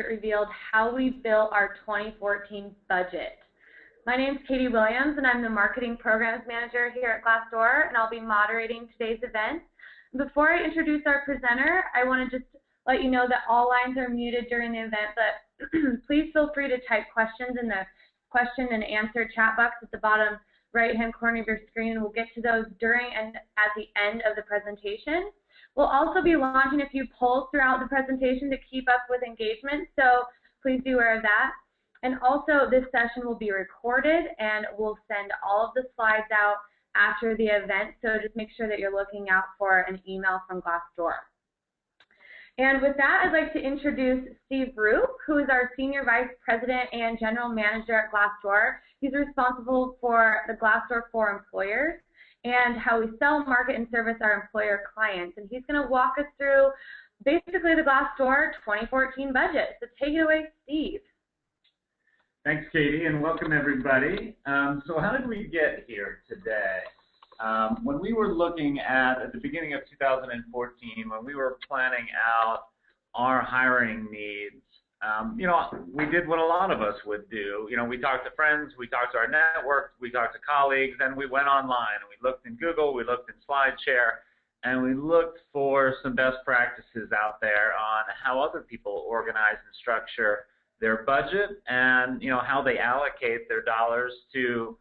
revealed how we built our 2014 budget. My name is Katie Williams, and I'm the Marketing Programs Manager here at Glassdoor, and I'll be moderating today's event. Before I introduce our presenter, I want to just let you know that all lines are muted during the event, but please feel free to type questions in the question and answer chat box at the bottom right-hand corner of your screen. We'll get to those during and at the end of the presentation. We'll also be launching a few polls throughout the presentation to keep up with engagement, so please be aware of that. And also, this session will be recorded, and we'll send all of the slides out after the event, so just make sure that you're looking out for an email from Glassdoor. And with that, I'd like to introduce Steve Roop, who is our Senior Vice President and General Manager at Glassdoor. He's responsible for the Glassdoor for employers and how we sell, market, and service our employer clients. And he's going to walk us through basically the Glassdoor 2014 budget. So take it away, Steve. Thanks, Katie, and welcome everybody. So how did we get here today? When we were looking at the beginning of 2014, when we were planning out our hiring needs, we did what a lot of us would do. We talked to friends, we talked to our network, we talked to colleagues, and we went online and we looked in Google, we looked in SlideShare, and we looked for some best practices out there on how other people organize and structure their budget and how they allocate their dollars to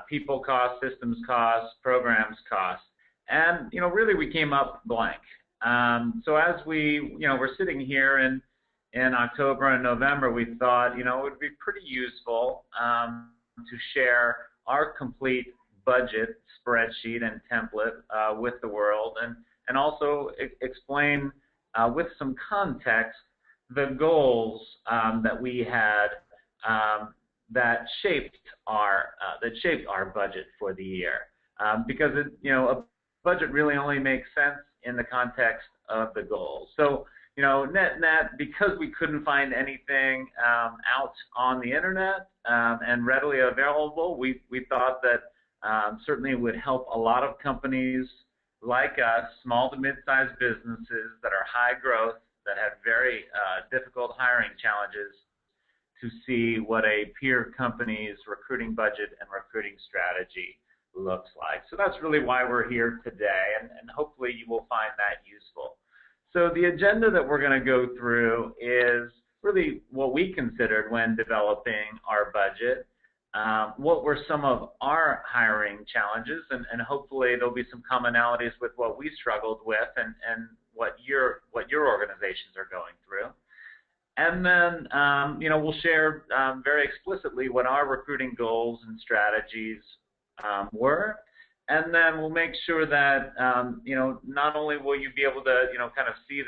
people costs, systems costs, programs costs, and really we came up blank. So as we we're sitting here in October and November, we thought it would be pretty useful to share our complete budget spreadsheet and template with the world, and also explain with some context the goals that we had that shaped our budget for the year, because a budget really only makes sense in the context of the goals. So net, because we couldn't find anything out on the internet and readily available, we thought that certainly it would help a lot of companies like us, small to mid-sized businesses that are high growth, that have very difficult hiring challenges, to see what a peer company's recruiting budget and recruiting strategy looks like. So that's really why we're here today, and hopefully you will find that useful. So the agenda that we're going to go through is really what we considered when developing our budget. What were some of our hiring challenges, and hopefully there'll be some commonalities with what we struggled with and what your organizations are going through. And then, we'll share very explicitly what our recruiting goals and strategies were. And then we'll make sure that, not only will you be able to, kind of see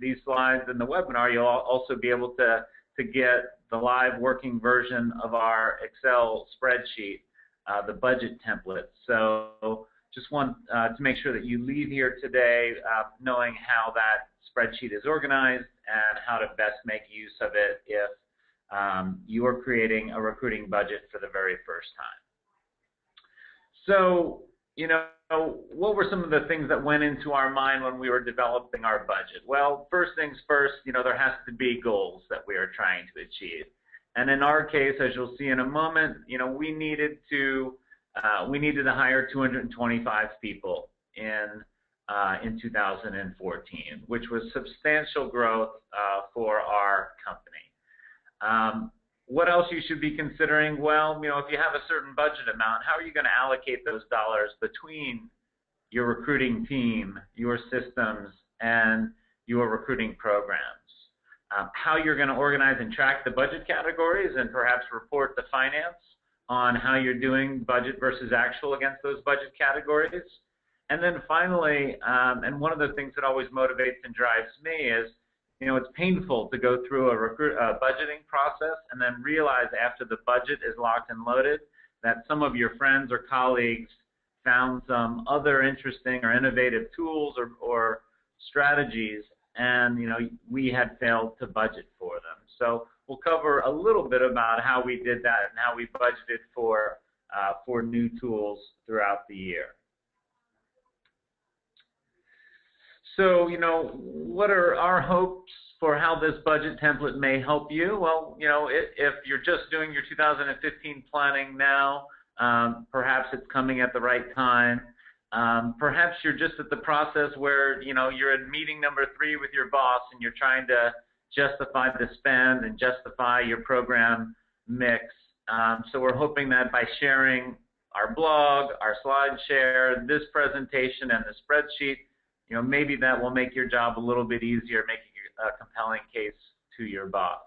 these slides in the webinar, you'll also be able to get the live working version of our Excel spreadsheet, the budget template. So just want to make sure that you leave here today knowing how that spreadsheet is organized and how to best make use of it if you are creating a recruiting budget for the very first time. So, what were some of the things that went into our mind when we were developing our budget? Well, first things first, there has to be goals that we are trying to achieve. And in our case, as you'll see in a moment, we needed to hire 225 people in 2014, which was substantial growth for our company. What else you should be considering? Well, if you have a certain budget amount, how are you going to allocate those dollars between your recruiting team, your systems, and your recruiting programs? How you're going to organize and track the budget categories and perhaps report to finance on how you're doing budget versus actual against those budget categories. And then finally, and one of the things that always motivates and drives me is, it's painful to go through a budgeting process and then realize after the budget is locked and loaded that some of your friends or colleagues found some other interesting or innovative tools or strategies, and we had failed to budget for them. So we'll cover a little bit about how we did that and how we budgeted for new tools throughout the year. So, what are our hopes for how this budget template may help you. Well, if you're just doing your 2015 planning now, perhaps it's coming at the right time. Perhaps you're just at the process where, you're at meeting number 3 with your boss and you're trying to justify the spend and justify your program mix. So we're hoping that by sharing our blog, our slide share, this presentation, and the spreadsheet, maybe that will make your job a little bit easier, making a compelling case to your boss.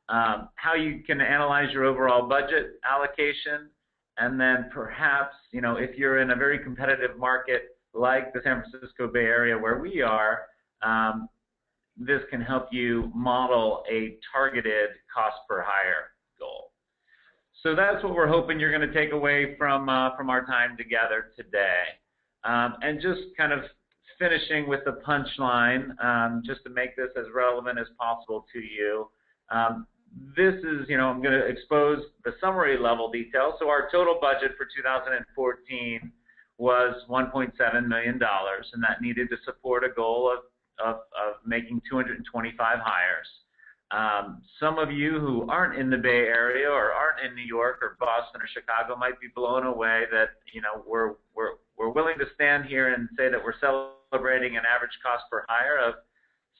How you can analyze your overall budget allocation, and then perhaps, if you're in a very competitive market like the San Francisco Bay Area where we are, this can help you model a targeted cost per hire goal. So that's what we're hoping you're going to take away from our time together today. And just kind of finishing with the punchline, just to make this as relevant as possible to you. This is, I'm going to expose the summary level details. So our total budget for 2014 was $1.7 million, and that needed to support a goal of making 225 hires. Some of you who aren't in the Bay Area or aren't in New York or Boston or Chicago might be blown away that, we're willing to stand here and say that we're celebrating an average cost per hire of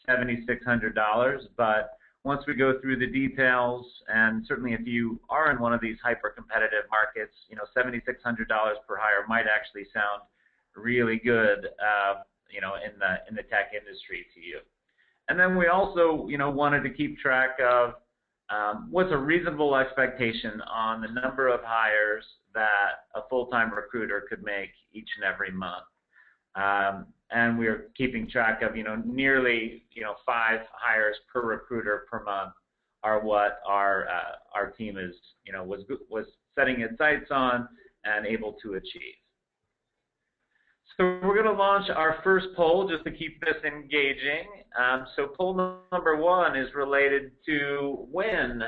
$7,600, but once we go through the details, and certainly if you are in one of these hyper-competitive markets, $7,600 per hire might actually sound really good, in the tech industry to you. And then we also, wanted to keep track of what's a reasonable expectation on the number of hires that a full-time recruiter could make each and every month. And we're keeping track of, nearly, 5 hires per recruiter per month are what our team is, was setting its sights on and able to achieve. So we're going to launch our first poll just to keep this engaging. So poll number 1 is related to when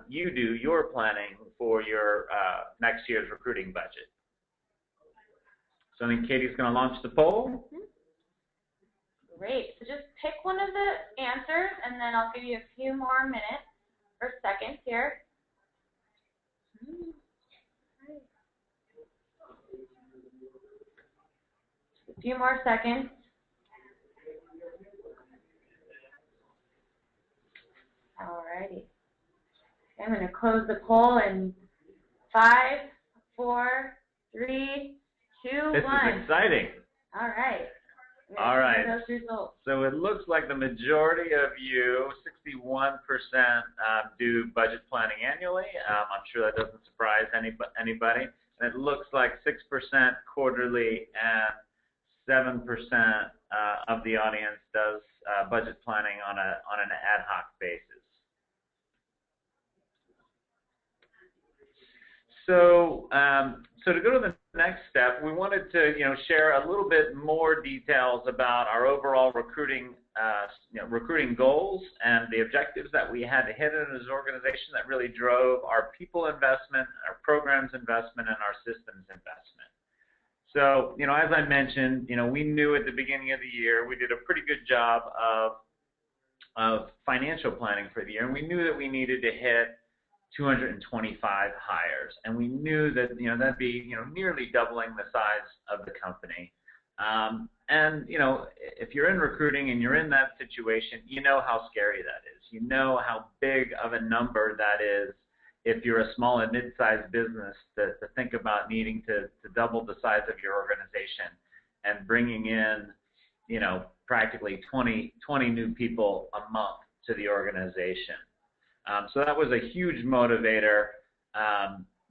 you do your planning for your next year's recruiting budget. So I think Katie's going to launch the poll. Great. So just pick one of the answers, and then I'll give you a few more minutes or seconds here. A few more seconds. All righty. I'm going to close the poll in 5, 4, 3, 2, 1. This is exciting. All right. All right. Those results. So it looks like the majority of you, 61%, do budget planning annually. I'm sure that doesn't surprise anybody. And it looks like 6% quarterly and 7% of the audience does budget planning on an ad hoc basis. So, to go to the next step, we wanted to, share a little bit more details about our overall recruiting goals and the objectives that we had to hit in as an organization that really drove our people investment, our programs investment, and our systems investment. So, as I mentioned, we knew at the beginning of the year we did a pretty good job of financial planning for the year, and we knew that we needed to hit 225 hires, and we knew that that'd be nearly doubling the size of the company. And if you're in recruiting and you're in that situation, you know how scary that is. You know how big of a number that is if you're a small and mid-sized business to think about needing to double the size of your organization and bringing in practically 20 new people a month to the organization. So that was a huge motivator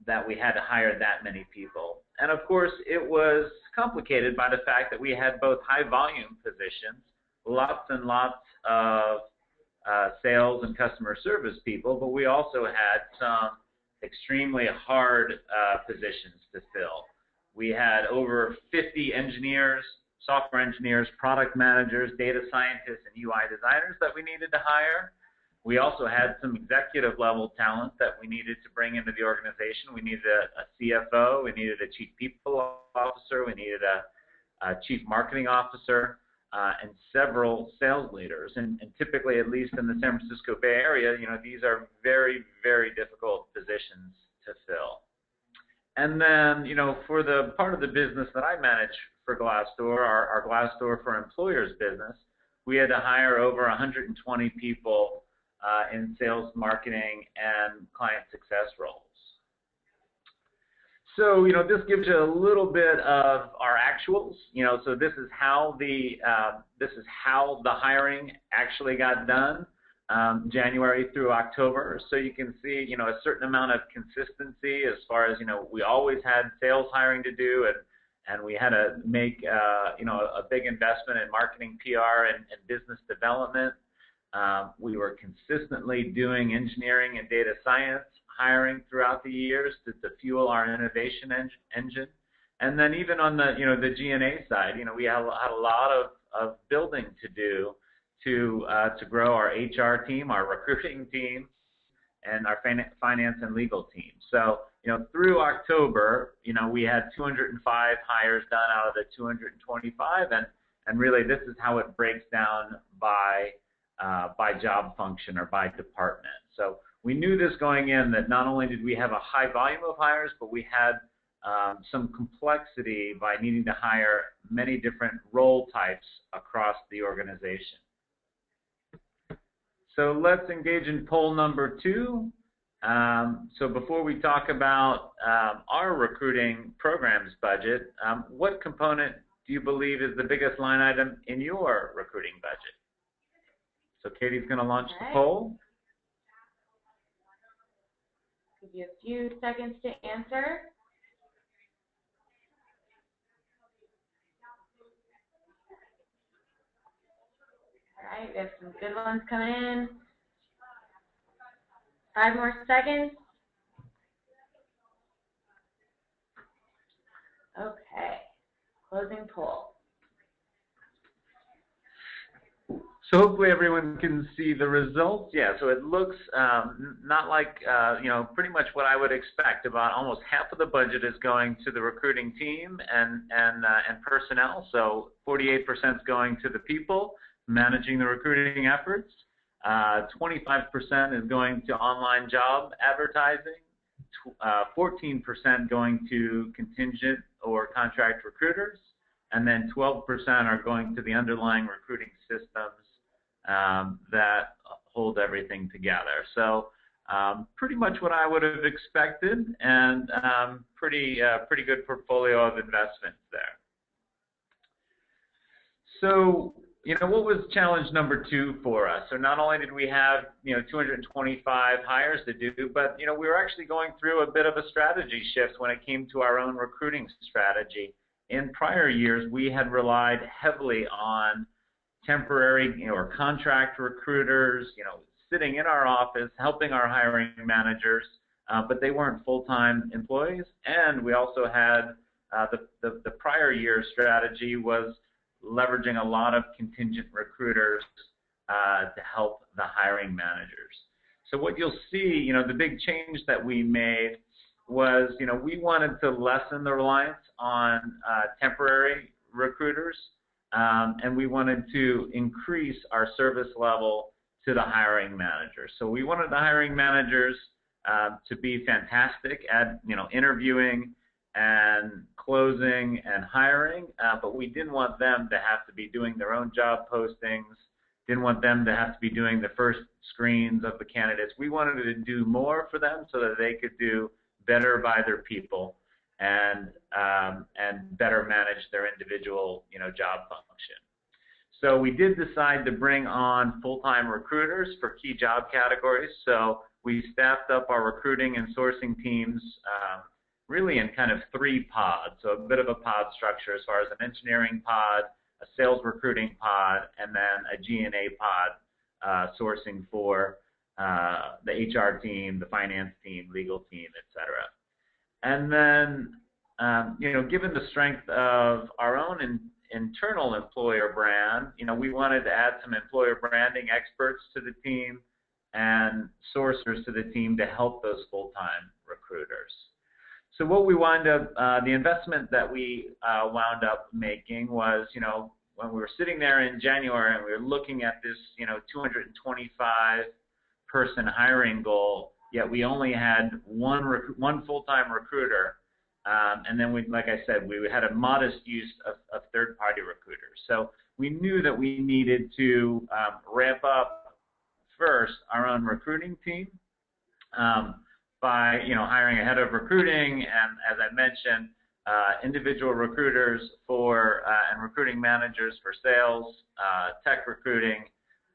that we had to hire that many people. And of course, it was complicated by the fact that we had both high volume positions, lots and lots of sales and customer service people, but we also had some extremely hard positions to fill. We had over 50 engineers, software engineers, product managers, data scientists, and UI designers that we needed to hire. We also had some executive level talent that we needed to bring into the organization. We needed a CFO, we needed a chief people officer, we needed a chief marketing officer. and several sales leaders. And typically, at least in the San Francisco Bay Area, these are very, very difficult positions to fill. And then, for the part of the business that I manage for Glassdoor, our Glassdoor for Employers business, we had to hire over 120 people in sales, marketing, and client success roles. So, this gives you a little bit of our actuals. So this is how the hiring actually got done, January through October. So you can see, a certain amount of consistency as far as, we always had sales hiring to do, and we had to make, a big investment in marketing, PR, and business development. We were consistently doing engineering and data science hiring throughout the years to fuel our innovation engine. And then even on the, the G&A side, we had a lot of building to do to grow our HR team, our recruiting team, and our finance and legal team. So, through October, we had 205 hires done out of the 225, and really this is how it breaks down by job function or by department. So we knew this going in, that not only did we have a high volume of hires, but we had some complexity by needing to hire many different role types across the organization. So let's engage in poll number 2. So before we talk about our recruiting programs budget, what component do you believe is the biggest line item in your recruiting budget? So Katie's going to launch the poll. Give you a few seconds to answer. All right, we have some good ones coming in. 5 more seconds. Okay, closing poll. So hopefully everyone can see the results. Yeah, so it looks not like, pretty much what I would expect. About almost half of the budget is going to the recruiting team and personnel. So 48% is going to the people managing the recruiting efforts. 25% is going to online job advertising. 14% going to contingent or contract recruiters. And then 12% are going to the underlying recruiting systems that hold everything together. So pretty much what I would have expected, and pretty good portfolio of investments there. So, what was challenge number 2 for us? So not only did we have, 225 hires to do, but, we were actually going through a bit of a strategy shift when it came to our own recruiting strategy. In prior years, we had relied heavily on temporary or contract recruiters, sitting in our office, helping our hiring managers, but they weren't full-time employees. And we also had the prior year strategy was leveraging a lot of contingent recruiters to help the hiring managers. So what you'll see, the big change that we made was, we wanted to lessen the reliance on temporary recruiters, and we wanted to increase our service level to the hiring managers. So we wanted the hiring managers to be fantastic at, interviewing and closing and hiring, but we didn't want them to have to be doing their own job postings, didn't want them to have to be doing the first screens of the candidates. We wanted to do more for them so that they could do better by their people and better manage their individual, job function. So we did decide to bring on full-time recruiters for key job categories. So we staffed up our recruiting and sourcing teams really in kind of 3 pods. So a bit of a pod structure as far as an engineering pod, a sales recruiting pod, and then a G&A pod sourcing for the HR team, the finance team, legal team, etc. And then, given the strength of our own internal employer brand, we wanted to add some employer branding experts to the team and sourcers to the team to help those full-time recruiters. So what we wound up, the investment that we wound up making was, when we were sitting there in January and we were looking at this, 225 person hiring goal, yet we only had one full-time recruiter. And then like I said, we had a modest use of third-party recruiters. So we knew that we needed to ramp up first our own recruiting team by hiring a head of recruiting, and as I mentioned, individual recruiters and recruiting managers for sales, tech recruiting,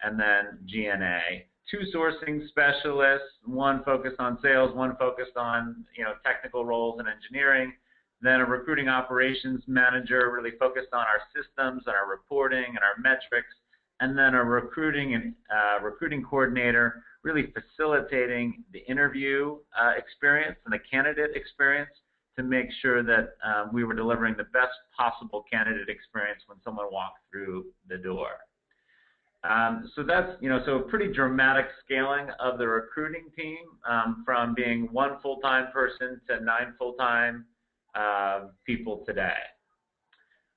and then G&A. 2 sourcing specialists, one focused on sales, one focused on technical roles and engineering, then a recruiting operations manager really focused on our systems and our reporting and our metrics, and then a recruiting coordinator really facilitating the interview experience and the candidate experience to make sure that we were delivering the best possible candidate experience when someone walked through the door. So that's, so a pretty dramatic scaling of the recruiting team from being 1 full-time person to 9 full-time people today.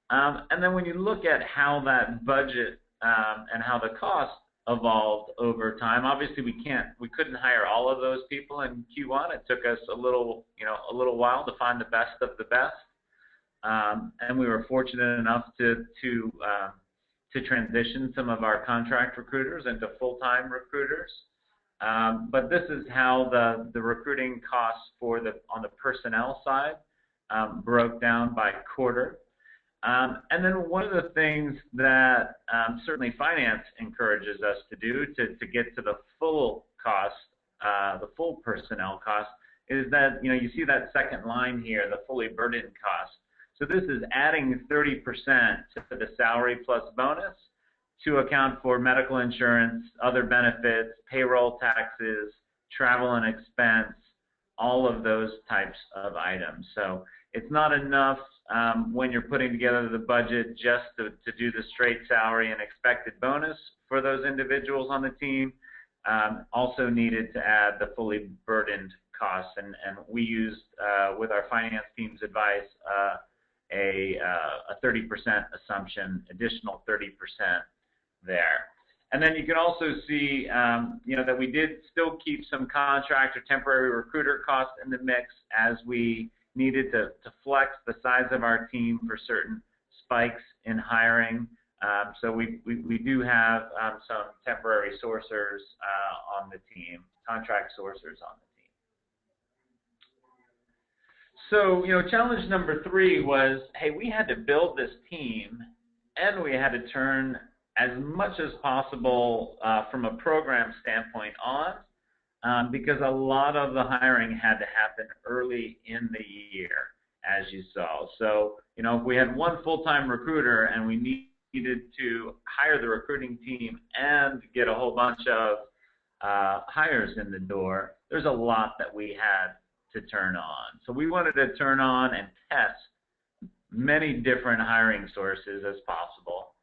And then when you look at how that budget and how the cost evolved over time, obviously we couldn't hire all of those people in Q1. It took us a little while to find the best of the best, and we were fortunate enough to transition some of our contract recruiters into full-time recruiters. But this is how the recruiting costs on the personnel side broke down by quarter. And then one of the things that certainly finance encourages us to do to get to the full cost, the full personnel cost, is that you see that second line here, the fully burdened cost. So this is adding 30% to the salary plus bonus to account for medical insurance, other benefits, payroll taxes, travel and expense, all of those types of items. So it's not enough when you're putting together the budget just to do the straight salary and expected bonus for those individuals on the team. Also needed to add the fully burdened costs, and we used, with our finance team's advice, a 30% assumption, additional 30% there. And then you can also see, that we did still keep some contract or temporary recruiter costs in the mix as we needed to flex the size of our team for certain spikes in hiring. So we do have some temporary sourcers on the team, contract sourcers on the team. So, challenge number 3 was, hey, we had to build this team and we had to turn as much as possible from a program standpoint on, because a lot of the hiring had to happen early in the year, as you saw. So, if we had 1 full-time recruiter and we needed to hire the recruiting team and get a whole bunch of hires in the door, there's a lot that we had to turn on. So we wanted to turn on and test many different hiring sources as possible.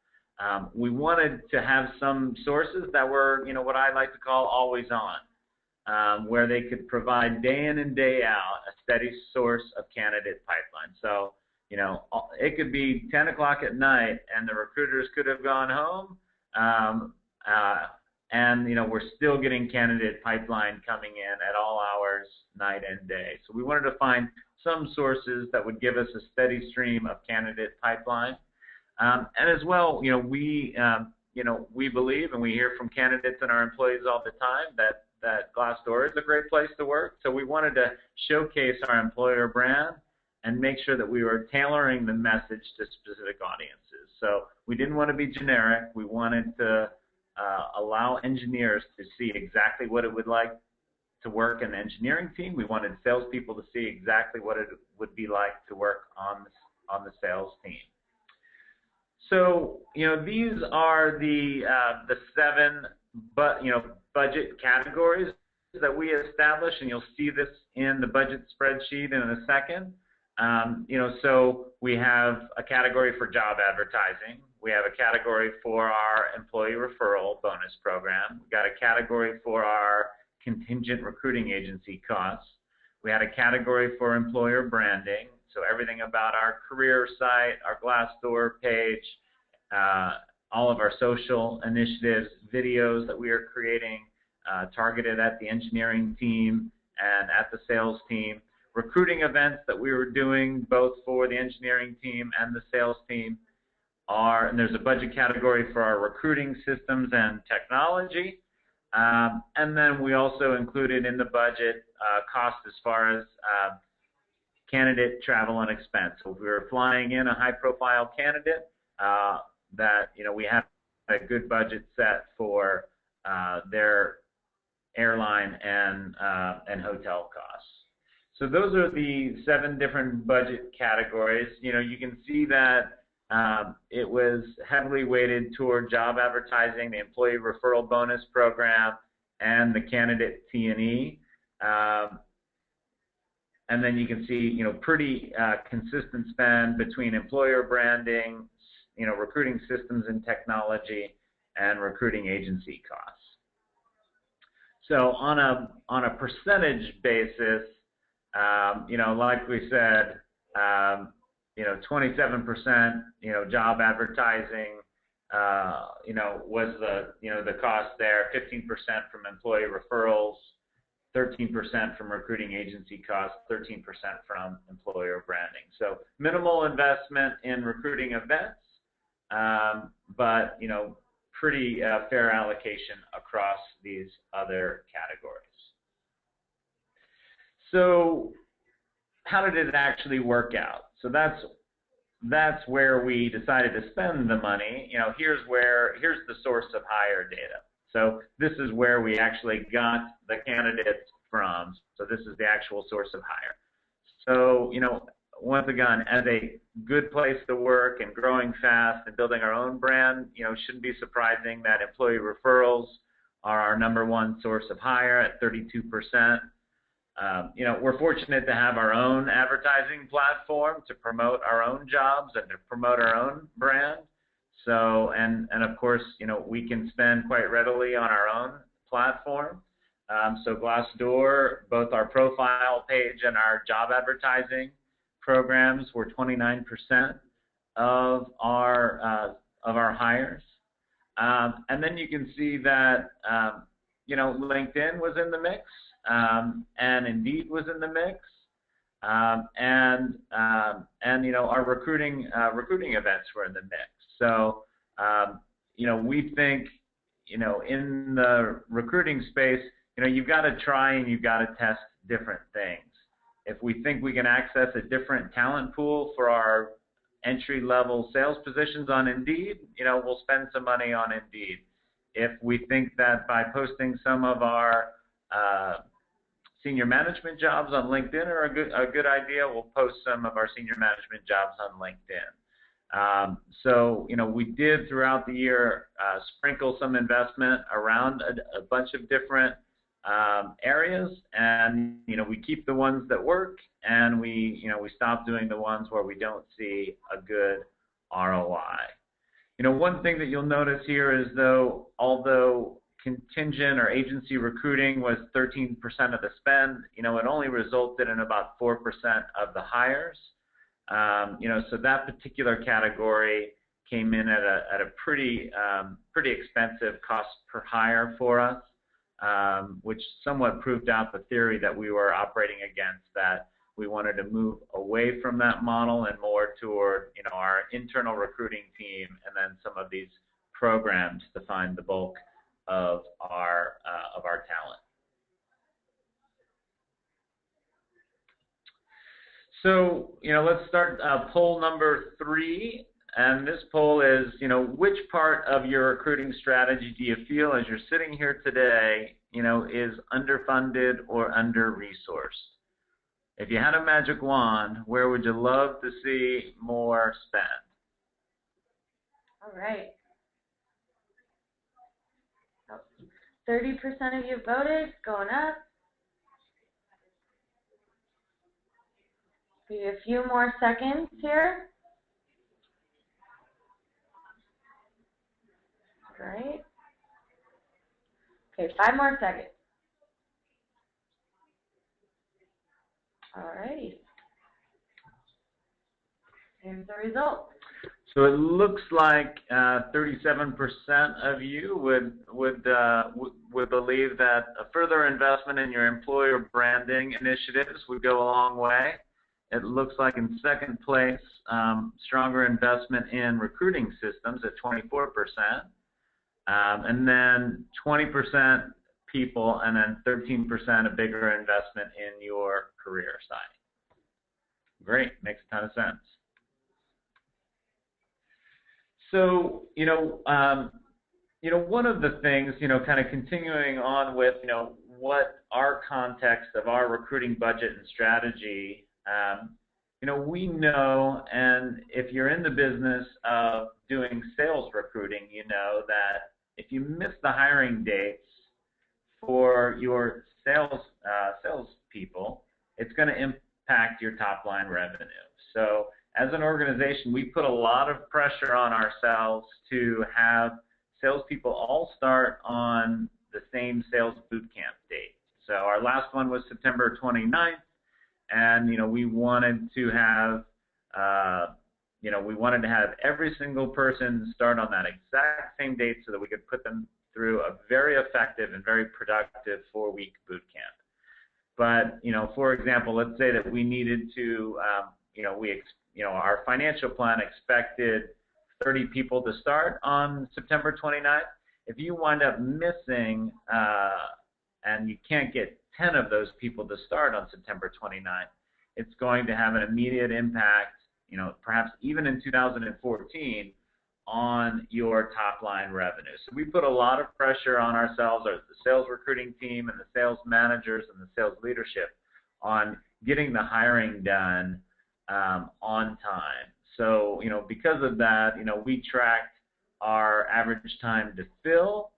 We wanted to have some sources that were, what I like to call always on, where they could provide day in and day out a steady source of candidate pipeline. So, it could be 10 o'clock at night and the recruiters could have gone home, and, we're still getting candidate pipeline coming in at all hours, night and day. So we wanted to find some sources that would give us a steady stream of candidate pipeline. And as well, we believe, and we hear from candidates and our employees all the time, that Glassdoor is a great place to work. So we wanted to showcase our employer brand and make sure that we were tailoring the message to specific audiences. So we didn't want to be generic. We wanted to allow engineers to see exactly what it would like to work in the engineering team. We wanted salespeople to see exactly what it would be like to work on the sales team. So, these are the 7 budget categories that we established, and you'll see this in the budget spreadsheet in a second. So we have a category for job advertising. We have a category for our employee referral bonus program. We got a category for our contingent recruiting agency costs. We had a category for employer branding, so everything about our career site, our Glassdoor page, all of our social initiatives, videos that we are creating targeted at the engineering team and at the sales team, recruiting events that we were doing both for the engineering team and the sales team and there's a budget category for our recruiting systems and technology. And then we also included in the budget costs as far as candidate travel and expense. So if we were flying in a high-profile candidate, that we have a good budget set for their airline and hotel costs. So those are the 7 different budget categories. You can see that it was heavily weighted toward job advertising, the employee referral bonus program, and the candidate T&E. And then you can see, pretty consistent spend between employer branding, recruiting systems and technology, and recruiting agency costs. So on a percentage basis, like we said, 27%, job advertising, was the cost there. 15% from employee referrals, 13% from recruiting agency costs, 13% from employer branding. So minimal investment in recruiting events, but pretty fair allocation across these other categories. So how did it actually work out? So that's where we decided to spend the money. Here's the source of hire data. So this is where we actually got the candidates from. So this is the actual source of hire. So, once again, as a good place to work and growing fast and building our own brand, shouldn't be surprising that employee referrals are our #1 source of hire at 32%. We're fortunate to have our own advertising platform to promote our own jobs and to promote our own brand. So, and of course, we can spend quite readily on our own platform. So Glassdoor, both our profile page and our job advertising programs were 29% of our hires. And then you can see that, LinkedIn was in the mix, and Indeed was in the mix, and our recruiting events were in the mix. So, we think, in the recruiting space, you've got to try and you've got to test different things. If we think we can access a different talent pool for our entry-level sales positions on Indeed, we'll spend some money on Indeed. If we think that by posting some of our senior management jobs on LinkedIn are a good idea, we'll post some of our senior management jobs on LinkedIn. So, we did throughout the year sprinkle some investment around a bunch of different areas, and we keep the ones that work, and we stop doing the ones where we don't see a good ROI. One thing that you'll notice here is although contingent or agency recruiting was 13% of the spend, it only resulted in about 4% of the hires. So that particular category came in at a pretty expensive cost per hire for us, which somewhat proved out the theory that we were operating against, that we wanted to move away from that model and more toward our internal recruiting team and then some of these programs to find the bulk of our talent. So let's start poll number 3, and this poll is which part of your recruiting strategy do you feel as you're sitting here today is underfunded or under-resourced? If you had a magic wand, where would you love to see more spend? All right. 30% of you voted, going up. Give you a few more seconds here. All right. Okay, 5 more seconds. All righty. Here's the result. So it looks like 37% of you would believe that a further investment in your employer branding initiatives would go a long way. It looks like in second place, stronger investment in recruiting systems at 24%, and then 20% people, and then 13% a bigger investment in your career site. Great, makes a ton of sense. So, one of the things, kind of continuing on with, what our context of our recruiting budget and strategy, we know, and if you're in the business of doing sales recruiting, you know that if you miss the hiring dates for your salespeople, it's going to impact your top line revenue. So as an organization, we put a lot of pressure on ourselves to have salespeople all start on the same sales boot camp date. So our last one was September 29th, and we wanted to have every single person start on that exact same date so that we could put them through a very effective and very productive 4-week boot camp. But for example, let's say that we needed to our financial plan expected 30 people to start on September 29th. If you wind up missing and you can't get 10 of those people to start on September 29th, it's going to have an immediate impact, perhaps even in 2014, on your top line revenue. So we put a lot of pressure on ourselves, or the sales recruiting team and the sales managers and the sales leadership, on getting the hiring done on time. So, because of that, we tracked our average time to fill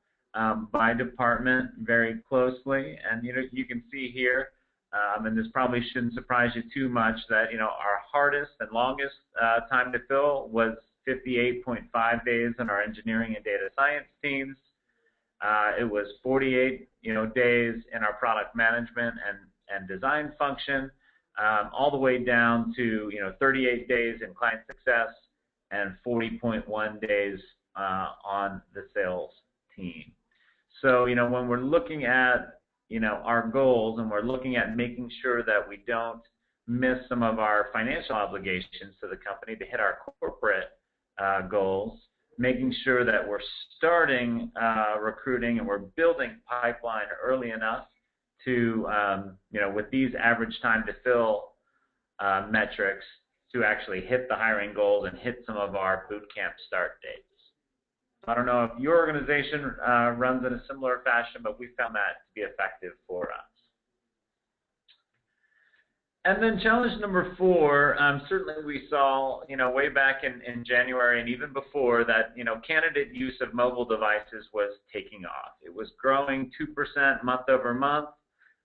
by department very closely. And, you can see here, and this probably shouldn't surprise you too much, that, our hardest and longest time to fill was 58.5 days in our engineering and data science teams. It was 48, days in our product management and design function. All the way down to 38 days in client success and 40.1 days on the sales team. So when we're looking at our goals, and we're looking at making sure that we don't miss some of our financial obligations to the company to hit our corporate goals, making sure that we're starting recruiting and we're building pipeline early enough to, with these average time to fill metrics, to actually hit the hiring goals and hit some of our boot camp start dates. I don't know if your organization runs in a similar fashion, but we found that to be effective for us. And then challenge number 4, certainly we saw, way back in January and even before that, candidate use of mobile devices was taking off. It was growing 2% month over month,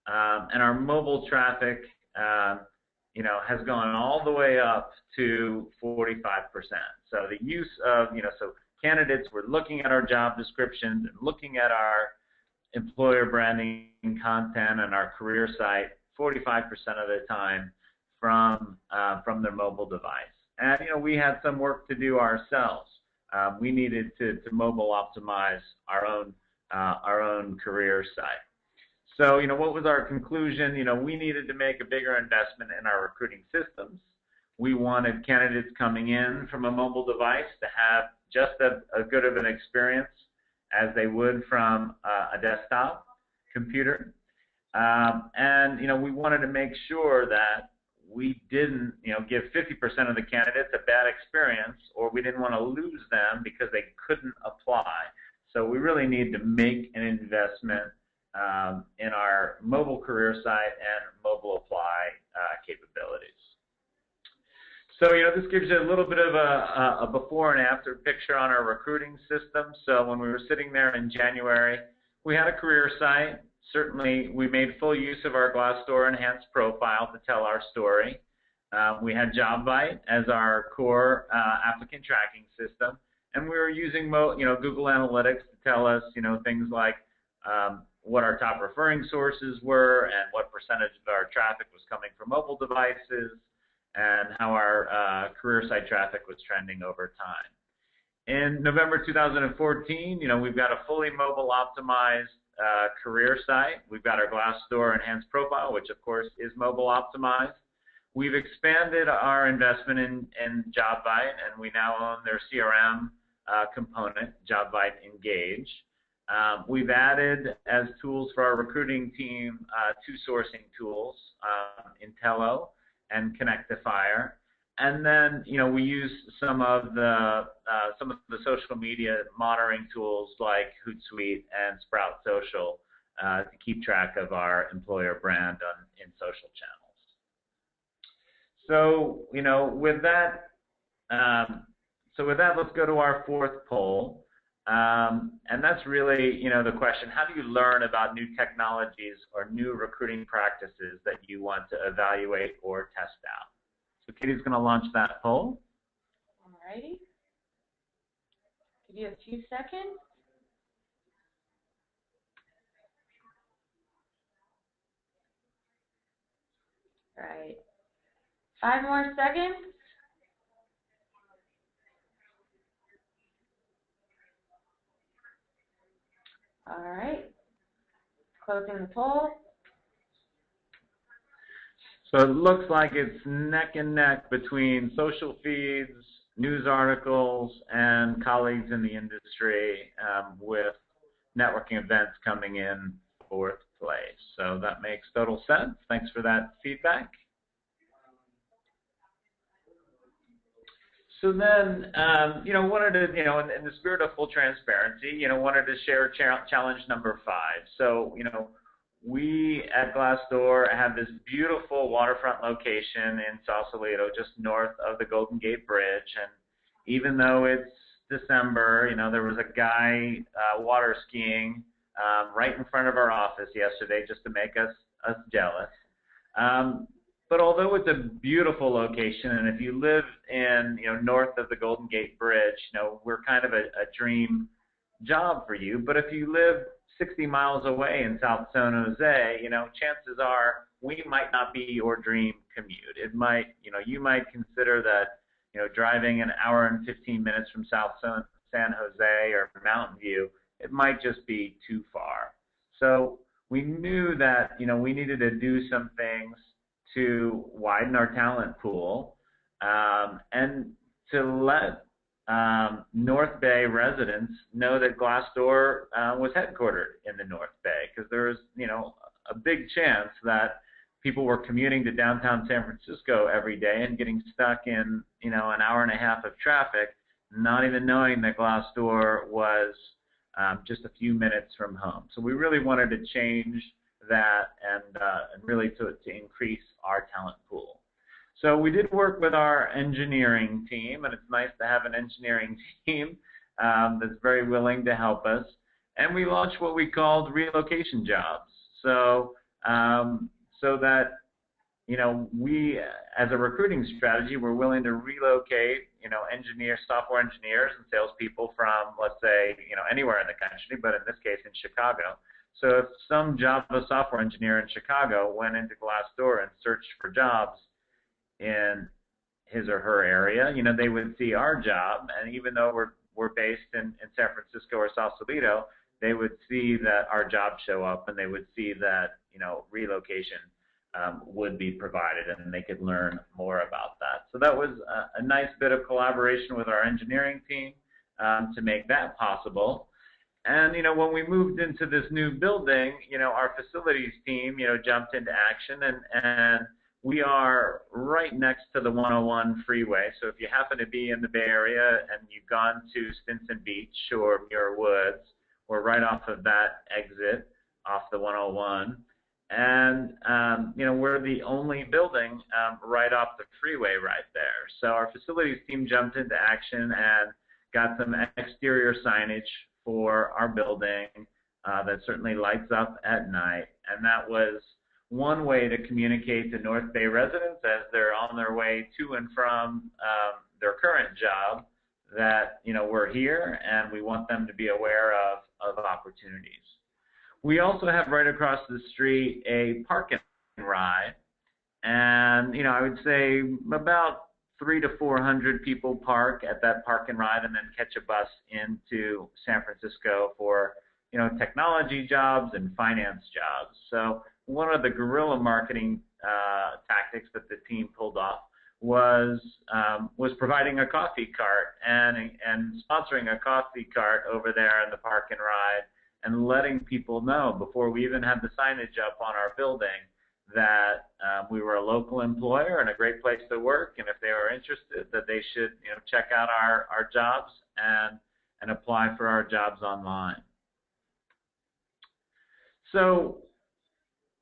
and our mobile traffic, has gone all the way up to 45%. So the use of, so candidates were looking at our job descriptions and looking at our employer branding content and our career site 45% of the time from their mobile device. And we had some work to do ourselves. We needed to mobile optimize our own career site. So what was our conclusion? We needed to make a bigger investment in our recruiting systems. We wanted candidates coming in from a mobile device to have just as good of an experience as they would from a desktop computer. And we wanted to make sure that we didn't give 50% of the candidates a bad experience, or we didn't want to lose them because they couldn't apply. So we really need to make an investment in our mobile career site and mobile apply capabilities. So this gives you a little bit of a before and after picture on our recruiting system. So when we were sitting there in January, we had a career site. Certainly, we made full use of our Glassdoor enhanced profile to tell our story. We had JobBite as our core applicant tracking system, and we were using Google Analytics to tell us things like what our top referring sources were and what percentage of our traffic was coming from mobile devices, and how our career site traffic was trending over time. In November 2014, we've got a fully mobile optimized career site. We've got our Glassdoor enhanced profile, which of course is mobile optimized. We've expanded our investment in JobVite, and we now own their CRM component, JobVite Engage. We've added as tools for our recruiting team two sourcing tools, Intello and Connectifier. And then, we use some of the social media monitoring tools like Hootsuite and Sprout Social to keep track of our employer brand in social channels. So, with that, let's go to our fourth poll, and that's really, the question: how do you learn about new technologies or new recruiting practices that you want to evaluate or test out? So Katie's going to launch that poll. All righty. Give you a few seconds. All right. 5 more seconds. All right. Closing the poll. So it looks like it's neck and neck between social feeds, news articles, and colleagues in the industry, with networking events coming in fourth place. So that makes total sense. Thanks for that feedback. So then, wanted to, in the spirit of full transparency, wanted to share challenge number 5. So, we at Glassdoor have this beautiful waterfront location in Sausalito, just north of the Golden Gate Bridge. And even though it's December, there was a guy water skiing right in front of our office yesterday just to make us jealous. But although it's a beautiful location, and if you live in, north of the Golden Gate Bridge, we're kind of a dream job for you. But if you live 60 miles away in South San Jose, chances are we might not be your dream commute. It might, you might consider that, driving an hour and 15 minutes from South San Jose or Mountain View, it might just be too far. So we knew that, we needed to do some things to widen our talent pool, and to let North Bay residents know that Glassdoor was headquartered in the North Bay, because there was, a big chance that people were commuting to downtown San Francisco every day and getting stuck in, an hour and a half of traffic, not even knowing that Glassdoor was just a few minutes from home. So we really wanted to change that and really to increase our talent pool. So we did work with our engineering team, and it's nice to have an engineering team that's very willing to help us. And we launched what we called relocation jobs. So that, we, as a recruiting strategy, we're willing to relocate, software engineers and salespeople from, let's say, anywhere in the country, but in this case in Chicago. So if some Java software engineer in Chicago went into Glassdoor and searched for jobs in his or her area, they would see our job, and even though we're based in San Francisco or Sausalito, they would see that our job show up, and they would see that, relocation would be provided, and they could learn more about that. So that was a nice bit of collaboration with our engineering team to make that possible. And, when we moved into this new building, our facilities team, jumped into action, and we are right next to the 101 freeway. So if you happen to be in the Bay Area and you've gone to Stinson Beach or Muir Woods, we're right off of that exit off the 101. And, we're the only building right off the freeway right there. So our facilities team jumped into action and got some exterior signage for our building that certainly lights up at night. And that was one way to communicate to North Bay residents as they're on their way to and from their current job that, we're here and we want them to be aware of opportunities. We also have right across the street a park and ride, And, I would say about 300 to 400 people park at that park and ride and then catch a bus into San Francisco for, technology jobs and finance jobs. So one of the guerrilla marketing tactics that the team pulled off was providing a coffee cart and sponsoring a coffee cart over there in the park and ride and letting people know before we even had the signage up on our building that we were a local employer and a great place to work, and if they were interested, that they should check out our jobs and apply for our jobs online. So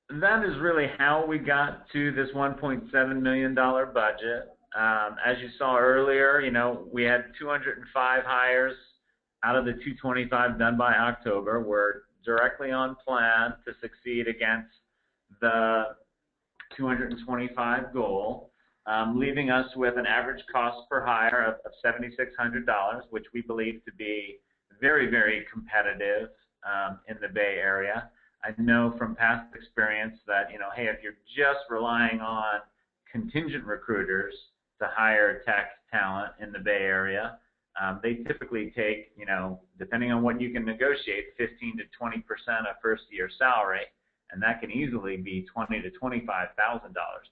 that is really how we got to this $1.7 million budget. As you saw earlier, we had 205 hires out of the 225 done by October. We're directly on plan to succeed against the 225 goal, leaving us with an average cost per hire of $7,600, which we believe to be very, very competitive in the Bay Area. I know from past experience that, hey, if you're just relying on contingent recruiters to hire tech talent in the Bay Area, they typically take, depending on what you can negotiate, 15 to 20% of first-year salary, and that can easily be $20,000 to $25,000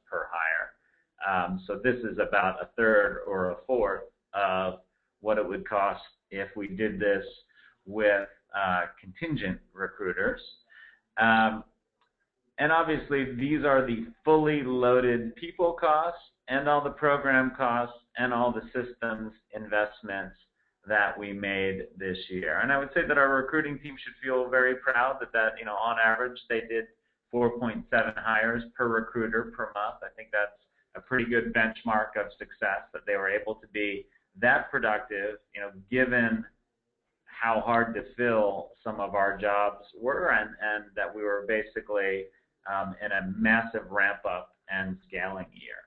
per hire. So this is about a third or a fourth of what it would cost if we did this with contingent recruiters. And obviously, these are the fully loaded people costs and all the program costs and all the systems investments that we made this year. And I would say that our recruiting team should feel very proud that on average, they did 4.7 hires per recruiter per month. I think that's a pretty good benchmark of success, that they were able to be that productive, given how hard to fill some of our jobs were, and that we were basically in a massive ramp up and scaling year.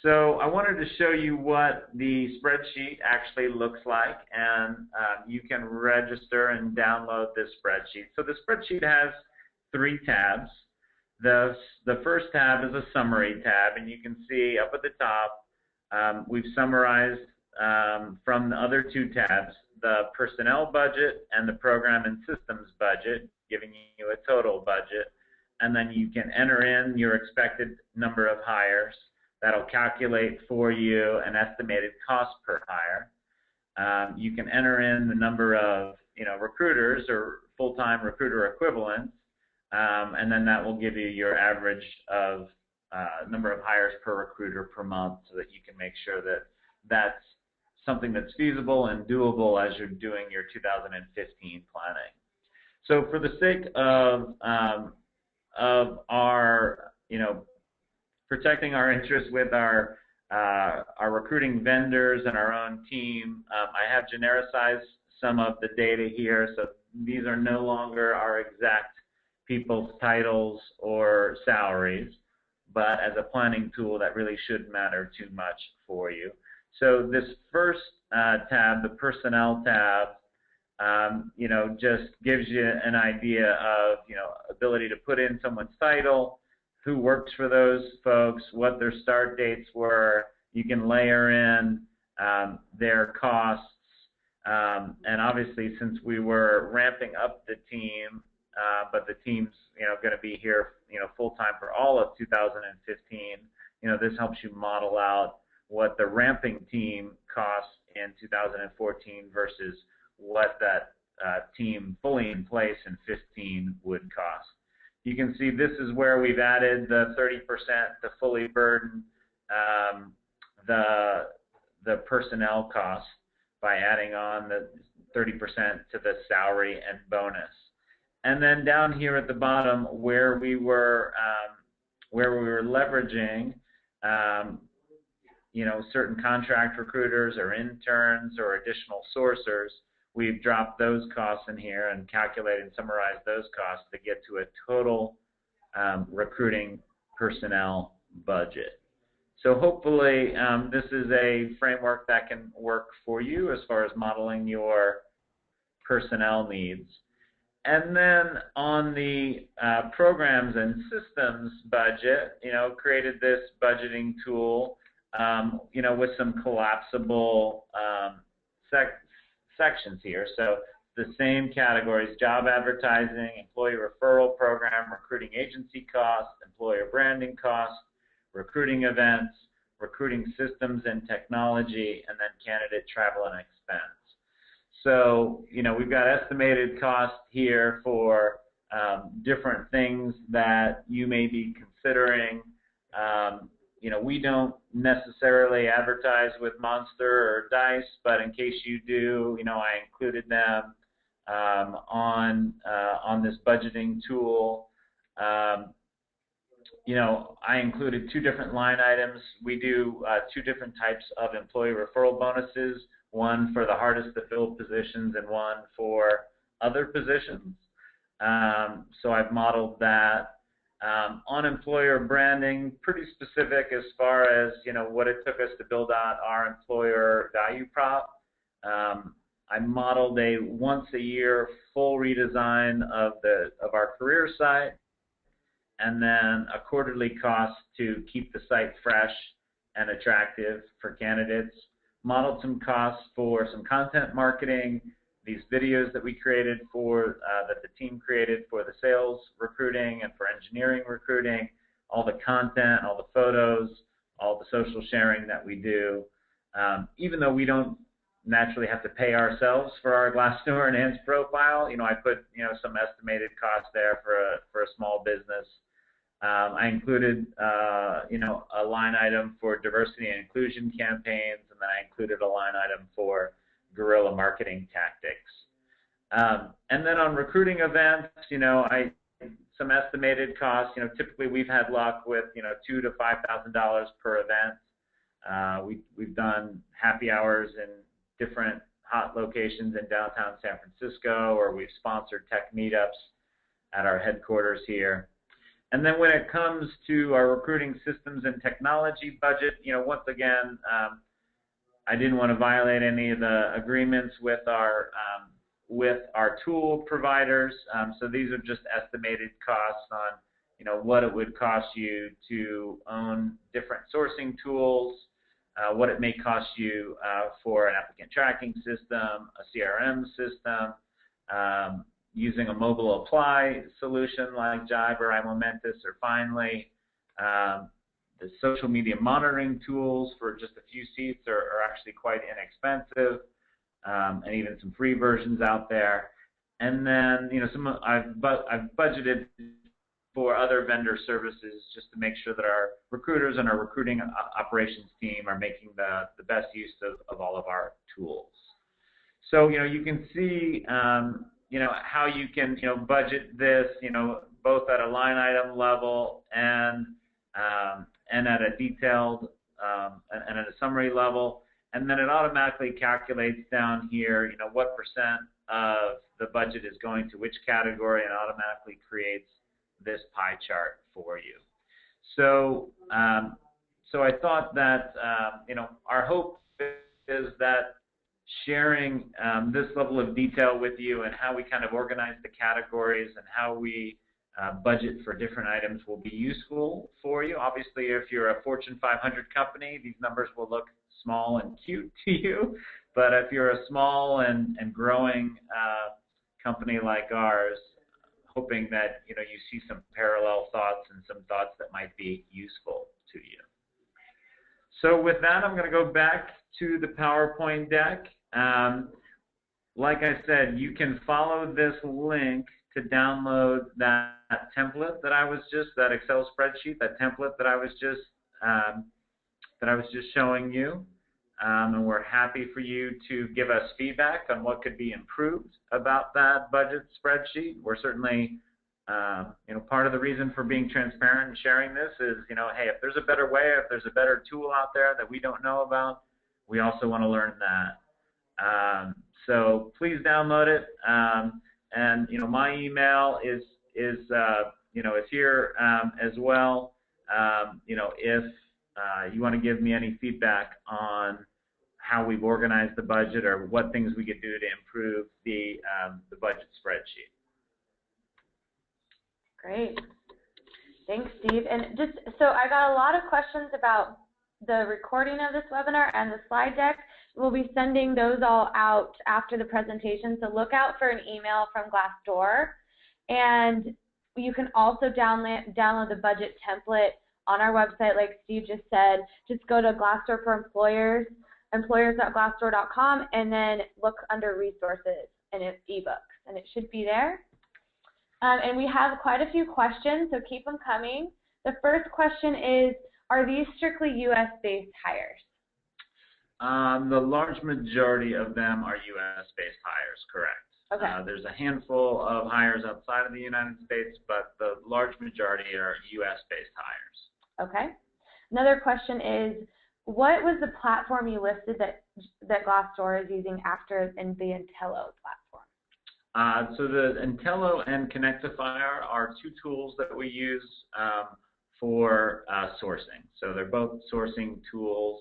So I wanted to show you what the spreadsheet actually looks like, and you can register and download this spreadsheet. So the spreadsheet has 3 tabs. The first tab is a summary tab, and you can see up at the top, we've summarized from the other 2 tabs, the personnel budget and the program and systems budget, giving you a total budget. And then you can enter in your expected number of hires. That'll calculate for you an estimated cost per hire. You can enter in the number of recruiters or full-time recruiter equivalents, and then that will give you your average of number of hires per recruiter per month, so that you can make sure that that's something that's feasible and doable as you're doing your 2015 planning. So for the sake of our, protecting our interests with our recruiting vendors and our own team, I have genericized some of the data here. So these are no longer our exact people's titles or salaries, but as a planning tool that really shouldn't matter too much for you. So this first tab, the personnel tab, just gives you an idea of, ability to put in someone's title, who works for those folks, what their start dates were. You can layer in their costs. And obviously, since we were ramping up the team, but the team's, going to be here, full-time for all of 2015, this helps you model out what the ramping team costs in 2014 versus what that team fully in place in 15 would cost. You can see this is where we've added the 30% to fully burden the personnel costs by adding on the 30% to the salary and bonus. And then down here at the bottom, where we were leveraging certain contract recruiters or interns or additional sourcers, we've dropped those costs in here and calculated and summarized those costs to get to a total recruiting personnel budget. So hopefully this is a framework that can work for you as far as modeling your personnel needs. And then on the programs and systems budget, created this budgeting tool, with some collapsible sections here. So the same categories: job advertising, employee referral program, recruiting agency costs, employer branding costs, recruiting events, recruiting systems and technology, and then candidate travel and expense. So, we've got estimated costs here for different things that you may be considering. We don't necessarily advertise with Monster or Dice, but in case you do, I included them on this budgeting tool. I included 2 different line items. We do 2 different types of employee referral bonuses, one for the hardest to fill positions and one for other positions. So I've modeled that. On employer branding, pretty specific as far as, what it took us to build out our employer value prop. I modeled a once-a-year full redesign of our career site, and then a quarterly cost to keep the site fresh and attractive for candidates. Modeled some costs for some content marketing, these videos that we created that the team created for the sales recruiting and for engineering recruiting, all the content, all the photos, all the social sharing that we do. Even though we don't naturally have to pay ourselves for our Glassdoor enhanced profile, I put some estimated costs there for a small business. I included a line item for diversity and inclusion campaigns, and then I included a line item for guerrilla marketing tactics. And then on recruiting events, some estimated costs. Typically we've had luck with $2,000 to $5,000 per event. We've done happy hours in different hot locations in downtown San Francisco, or we've sponsored tech meetups at our headquarters here. And then when it comes to our recruiting systems and technology budget, once again, I didn't want to violate any of the agreements with our tool providers. So these are just estimated costs on, what it would cost you to own different sourcing tools, what it may cost you for an applicant tracking system, a CRM system, using a mobile apply solution like Jive or iMomentus or Finally. The social media monitoring tools for just a few seats are actually quite inexpensive, and even some free versions out there. And then, I've budgeted for other vendor services just to make sure that our recruiters and our recruiting operations team are making the best use of all of our tools. So, you can see, how you can, budget this, both at a line item level and at a detailed and at a summary level. And then it automatically calculates down here, what percent of the budget is going to which category, and automatically creates this pie chart for you. So, so I thought that, our hope is that sharing this level of detail with you and how we kind of organize the categories and how we budget for different items will be useful for you. Obviously, if you're a Fortune 500 company, these numbers will look small and cute to you. But if you're a small and growing company like ours, hoping that you see some parallel thoughts and some thoughts that might be useful to you. So with that, I'm going to go back to the PowerPoint deck. Like I said, you can follow this link to download that template that Excel spreadsheet, that template that I was just showing you. And we're happy for you to give us feedback on what could be improved about that budget spreadsheet. We're certainly, part of the reason for being transparent and sharing this is, hey, if there's a better way, if there's a better tool out there that we don't know about, we also want to learn that. So please download it. And my email is here as well. If you want to give me any feedback on how we've organized the budget or what things we could do to improve the budget spreadsheet. Great. Thanks, Steve. And just so I got a lot of questions about the recording of this webinar and the slide deck. We'll be sending those all out after the presentation, so look out for an email from Glassdoor. And you can also download the budget template on our website, like Steve just said. Just go to Glassdoor for Employers, employers.glassdoor.com, and then look under resources and it's ebooks, and it should be there. And we have quite a few questions, so keep them coming. The first question is, are these strictly U.S.-based hires? The large majority of them are U.S.-based hires, correct. Okay. There's a handful of hires outside of the United States, but the large majority are U.S.-based hires. Okay. Another question is, what was the platform you listed that Glassdoor is using after the Intello platform? So the Intello and Connectifier are two tools that we use for sourcing. So they're both sourcing tools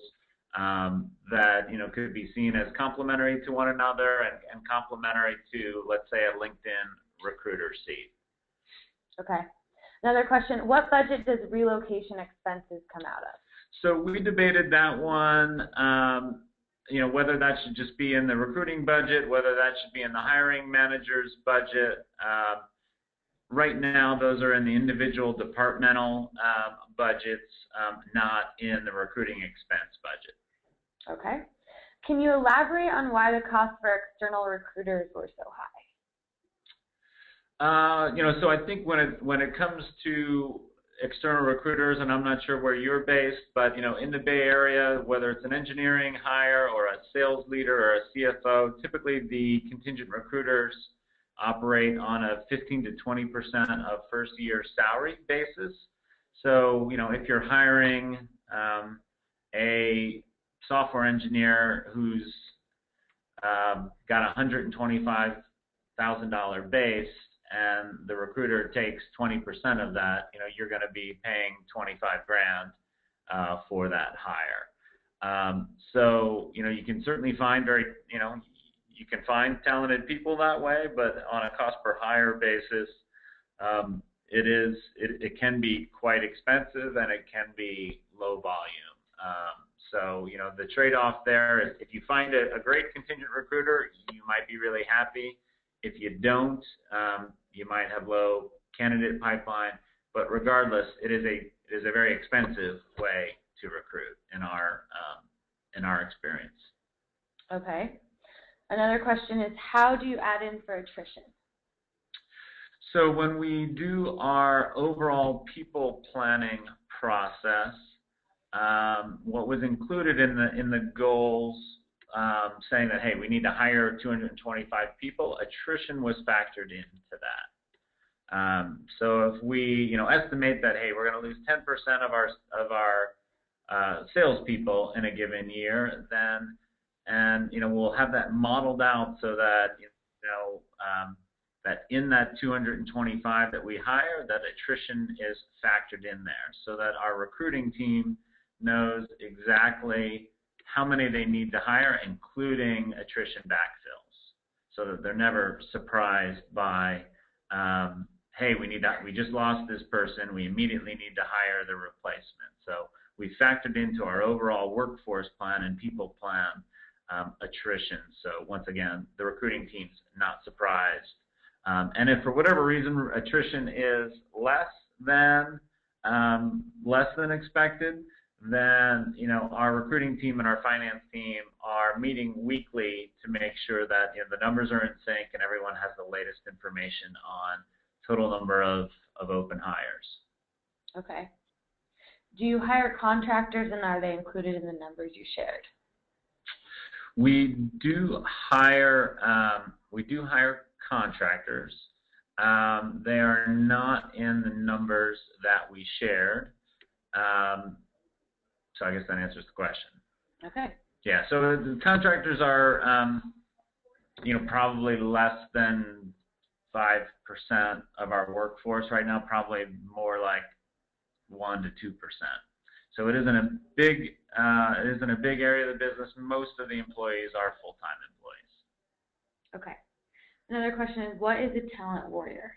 that could be seen as complementary to one another and complementary to, let's say, a LinkedIn recruiter seat. Okay. Another question: what budget does relocation expenses come out of? So we debated that one. Whether that should just be in the recruiting budget, whether that should be in the hiring manager's budget. Right now, those are in the individual departmental budgets, not in the recruiting expense budget. Okay. Can you elaborate on why the cost for external recruiters were so high? So I think when it comes to external recruiters, and I'm not sure where you're based, but in the Bay Area, whether it's an engineering hire or a sales leader or a CFO, typically the contingent recruiters operate on a 15 to 20% of first-year salary basis. So if you're hiring a software engineer who's got a $125,000 base, and the recruiter takes 20% of that, you're going to be paying $25,000 for that hire. So you can certainly find you can find talented people that way, but on a cost per hire basis, it can be quite expensive and it can be low volume. So the trade-off there is, if you find a great contingent recruiter, you might be really happy. If you don't, you might have low candidate pipeline. But regardless, it is a very expensive way to recruit in our experience. Okay. Another question is, how do you add in for attrition? So when we do our overall people planning process, what was included in the goals, saying that, hey, we need to hire 225 people, attrition was factored into that. So if we estimate that, hey, we're going to lose 10% of our salespeople in a given year, then we'll have that modeled out so that that in that 225 that we hire, that attrition is factored in there, so that our recruiting team knows exactly how many they need to hire, including attrition backfills, so that they're never surprised by, hey, we just lost this person, we immediately need to hire the replacement. So we factored into our overall workforce plan and people plan attrition. So once again, the recruiting team's not surprised. And if for whatever reason attrition is less than expected, then our recruiting team and our finance team are meeting weekly to make sure that the numbers are in sync and everyone has the latest information on total number of open hires. Okay. Do you hire contractors, and are they included in the numbers you shared? We do hire contractors. They are not in the numbers that we shared. So I guess that answers the question. Okay. Yeah, so the contractors are, probably less than 5% of our workforce right now, probably more like 1 to 2%. So it isn't a big area of the business. Most of the employees are full-time employees. Okay. Another question is, what is a talent warrior?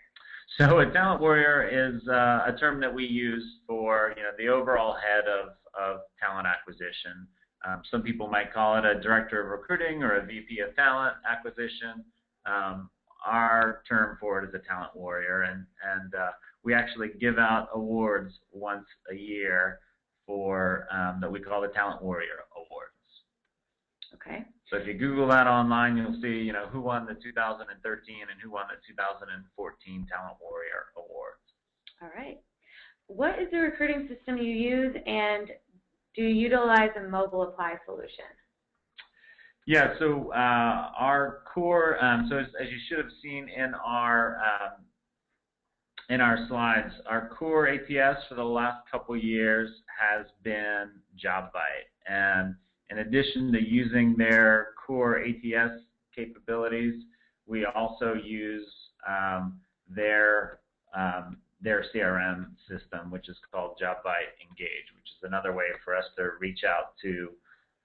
So a talent warrior is a term that we use for the overall head of talent acquisition. Some people might call it a director of recruiting or a VP of talent acquisition. Our term for it is a talent warrior, and we actually give out awards once a year for that we call the Talent Warrior Awards. Okay. So if you Google that online, you'll see, who won the 2013 and who won the 2014 Talent Warrior Awards. All right. What is the recruiting system you use, and do you utilize a mobile apply solution? Yeah, so our core, so as you should have seen in our slides, our core ATS for the last couple years has been JobBite, and in addition to using their core ATS capabilities, we also use their CRM system, which is called JobBite Engage, which is another way for us to reach out to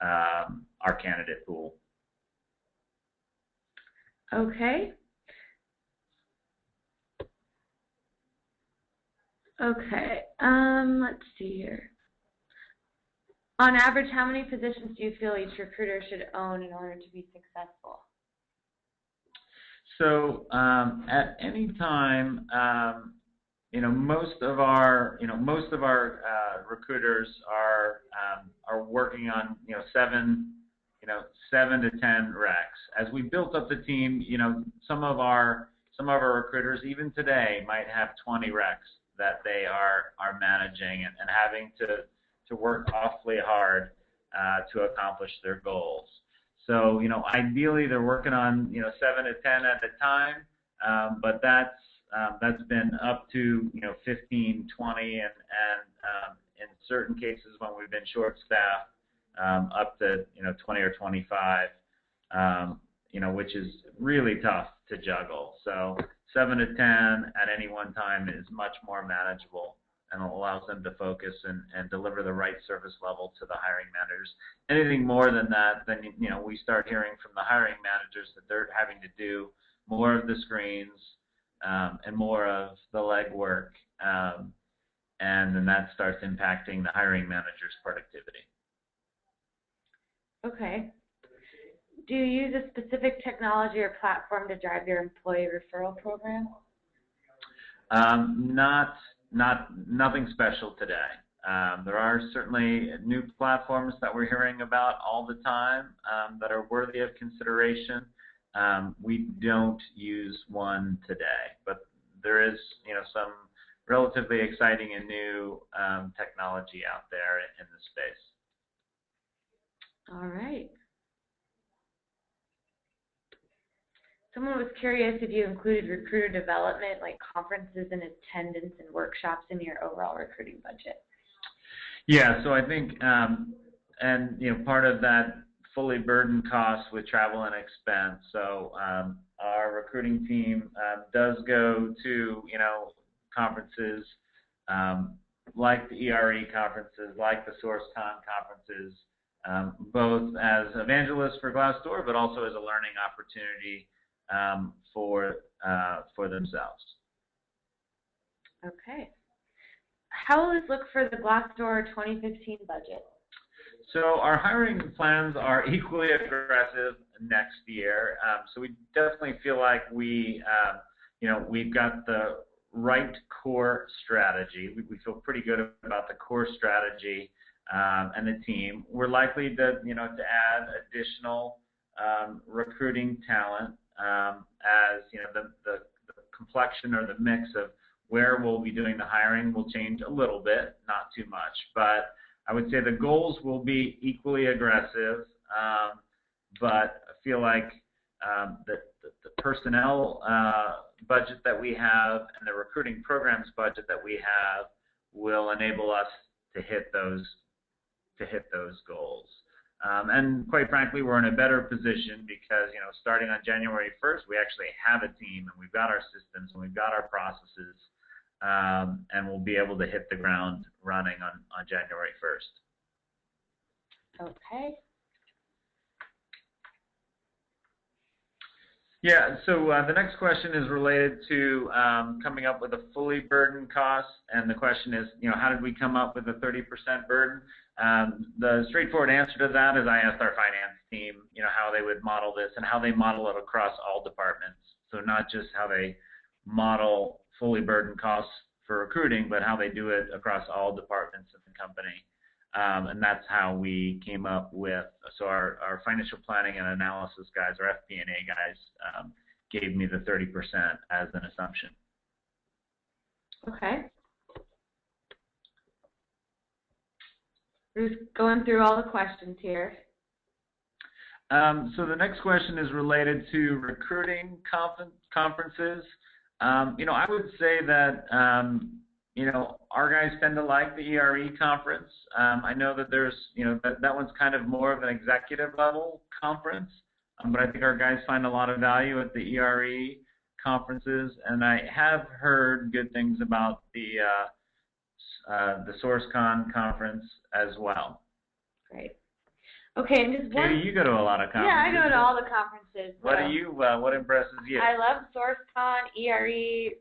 our candidate pool. Okay. Okay. Let's see here. On average, how many positions do you feel each recruiter should own in order to be successful? So at any time, most of our recruiters are working on 7 to 10 recs. As we built up the team, some of our recruiters even today might have 20 recs that they are managing and having to work awfully hard to accomplish their goals. So ideally they're working on 7 to 10 at a time, but that's been up to 15, 20, and in certain cases when we've been short-staffed, up to 20 or 25, which is really tough to juggle. So 7 to 10 at any one time is much more manageable, and allows them to focus and deliver the right service level to the hiring managers. Anything more than that, then we start hearing from the hiring managers that they're having to do more of the screens and more of the legwork, and then that starts impacting the hiring manager's productivity. Okay. Do you use a specific technology or platform to drive your employee referral program? Nothing special today. There are certainly new platforms that we're hearing about all the time that are worthy of consideration. We don't use one today, but there is some relatively exciting and new technology out there in the space. All right. Someone was curious if you included recruiter development, like conferences and attendance and workshops, in your overall recruiting budget. Yeah, so I think, and part of that fully burdened costs with travel and expense. So our recruiting team does go to conferences like the ERE conferences, like the SourceCon conferences, both as evangelists for Glassdoor, but also as a learning opportunity for themselves. Okay. How will this look for the Glassdoor 2015 budget? So our hiring plans are equally aggressive next year. So we definitely feel like we've got the right core strategy. We feel pretty good about the core strategy and the team. We're likely to add additional recruiting talent as the complexion or the mix of where we'll be doing the hiring will change a little bit, not too much, but I would say the goals will be equally aggressive, but I feel like the personnel budget that we have and the recruiting programs budget that we have will enable us to hit those goals. And quite frankly, we're in a better position because starting on January 1st, we actually have a team and we've got our systems and we've got our processes, and we'll be able to hit the ground running on January 1st. Okay. Yeah, so the next question is related to coming up with a fully burdened cost, and the question is, how did we come up with a 30% burden? The straightforward answer to that is I asked our finance team, how they would model this and how they model it across all departments. So not just how they model fully burdened costs for recruiting, but how they do it across all departments of the company. And that's how we came up with, so our financial planning and analysis guys, our FP&A guys, gave me the 30% as an assumption. Okay. We're just going through all the questions here. So the next question is related to recruiting conferences. I would say that our guys tend to like the ERE conference. I know that there's, that one's kind of more of an executive level conference, but I think our guys find a lot of value at the ERE conferences, and I have heard good things about the SourceCon conference as well. Great. Okay, and just Katie, you go to a lot of conferences. Yeah, I go to all the conferences. What impresses you? I love SourceCon, ERE.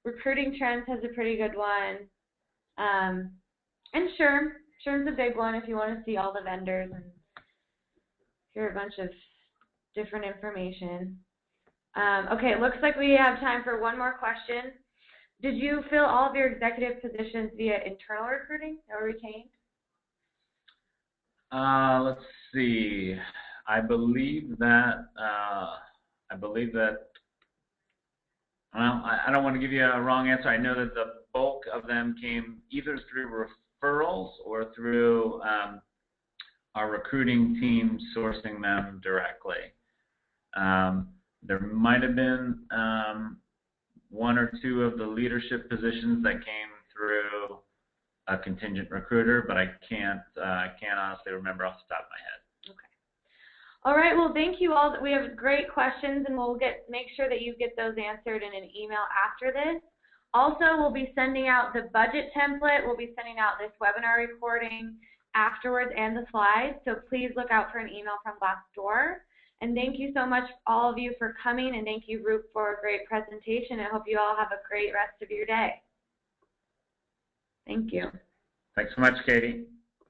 Recruiting Trends has a pretty good one. And SHRM's a big one if you want to see all the vendors and hear a bunch of different information. Okay, it looks like we have time for one more question. Did you fill all of your executive positions via internal recruiting or retained? Let's see. I believe that. Well, I don't want to give you a wrong answer. I know that the bulk of them came either through referrals or through our recruiting team sourcing them directly. There might have been one or two of the leadership positions that came through a contingent recruiter, but I can't honestly remember off the top of my head. Okay. All right. Well, thank you all. We have great questions, and we'll make sure that you get those answered in an email after this. Also, we'll be sending out the budget template. We'll be sending out this webinar recording afterwards and the slides. So please look out for an email from Glassdoor. And thank you so much, all of you, for coming, and thank you, Roop, for a great presentation. I hope you all have a great rest of your day. Thank you. Thanks so much, Katie.